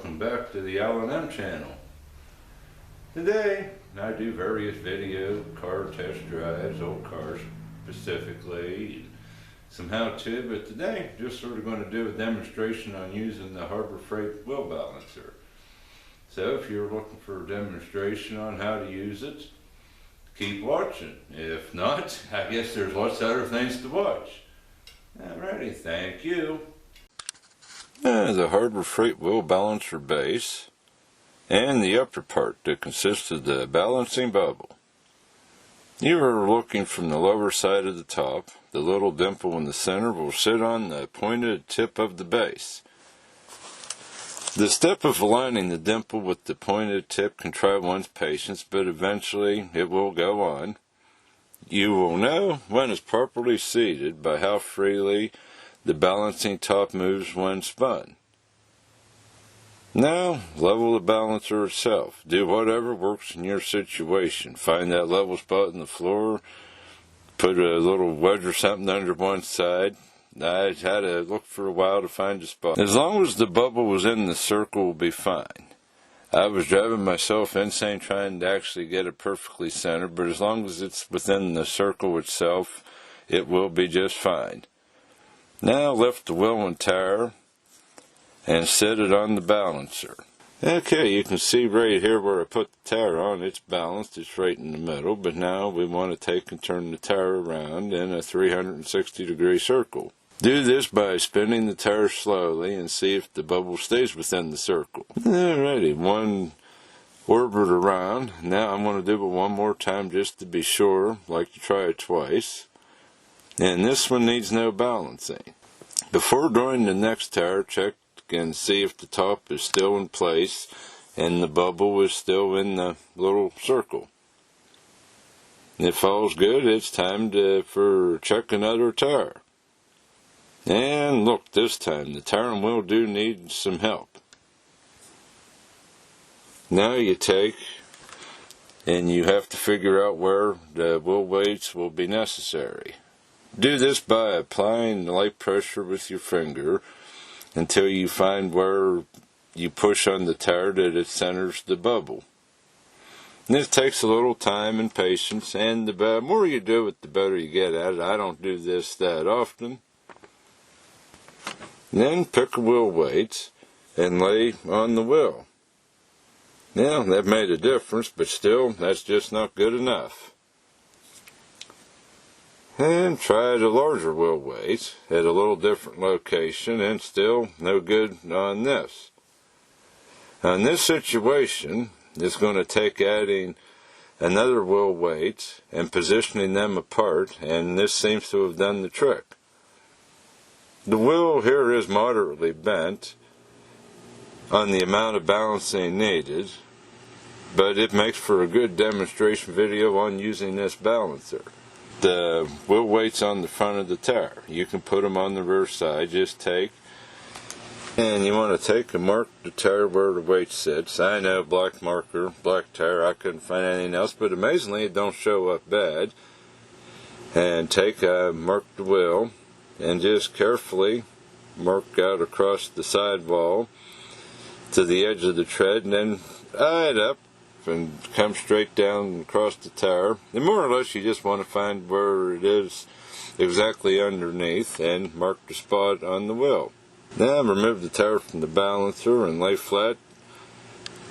welcome back to the L&M channel. Today I do various video car test drives, old cars specifically, some how-to, but today just sort of going to do a demonstration on using the Harbor Freight wheel balancer. So if you're looking for a demonstration on how to use it, keep watching. If not, I guess there's lots of other things to watch. Alrighty, thank you. The Harbor Freight wheel balancer base and the upper part that consists of the balancing bubble. You are looking from the lower side of the top. The little dimple in the center will sit on the pointed tip of the base. The step of aligning the dimple with the pointed tip can try one's patience, but eventually it will go on. You will know when it's properly seated by how freely the balancing top moves when spun. Now, level the balancer itself. Do whatever works in your situation. Find that level spot in the floor, put a little wedge or something under one side. I had to look for a while to find a spot. As long as the bubble was in the circle, will be fine. I was driving myself insane trying to actually get it perfectly centered, but as long as it's within the circle itself, it will be just fine. Now lift the wheel and tire and set it on the balancer. Okay, you can see right here where I put the tire on, it's balanced, it's right in the middle, but now we want to take and turn the tire around in a 360-degree circle. Do this by spinning the tire slowly and see if the bubble stays within the circle. Alrighty, one orbit around. Now I'm going to do it one more time just to be sure, like to try it twice. And this one needs no balancing. Before drawing the next tire, check and see if the top is still in place and the bubble is still in the little circle. If all's good, it's time for check another tire. And look, this time the tire and wheel do need some help. Now you take and you have to figure out where the wheel weights will be necessary. Do this by applying light pressure with your finger until you find where you push on the tire that it centers the bubble. And this takes a little time and patience, and the more you do it, the better you get at it. I don't do this that often. Then pick a wheel weight and lay on the wheel. Now that made a difference, but still that's just not good enough. And try the larger wheel weight at a little different location, and still no good on this. In this situation, it's going to take adding another wheel weight and positioning them apart, and this seems to have done the trick. The wheel here is moderately bent on the amount of balancing needed, but it makes for a good demonstration video on using this balancer. The wheel weights on the front of the tire. You can put them on the rear side. Just take, and you want to take and mark the tire where the weight sits. I know, black marker, black tire, I couldn't find anything else, but amazingly it don't show up bad. And take, mark the wheel, and just carefully mark out across the sidewall to the edge of the tread, and then eye it up and come straight down across the tire. And more or less you just want to find where it is exactly underneath and mark the spot on the wheel. Now remove the tire from the balancer and lay flat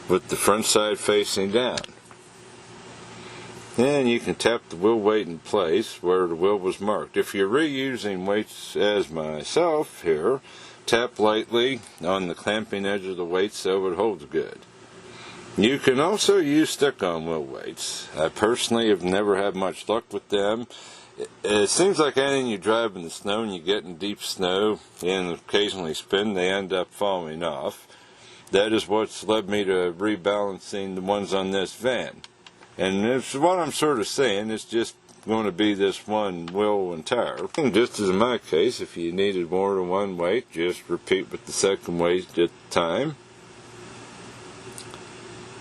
with the front side facing down. And you can tap the wheel weight in place where the wheel was marked. If you're reusing weights as myself here, tap lightly on the clamping edge of the weight so it holds good. You can also use stick-on wheel weights. I personally have never had much luck with them. It seems like anything you drive in the snow and you get in deep snow and occasionally spin, they end up falling off. That is what's led me to rebalancing the ones on this van. And it's what I'm sort of saying, it's just going to be this one wheel and tire. And just as in my case, if you needed more than one weight, just repeat with the second weight at the time.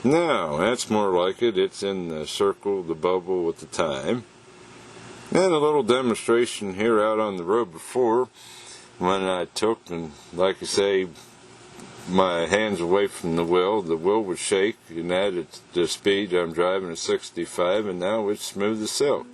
Now, that's more like it. It's in the circle, the bubble with the time. And a little demonstration here out on the road before when I took and, like I say, my hands away from the wheel would shake, and at the speed I'm driving at 65, and now it's smooth as silk.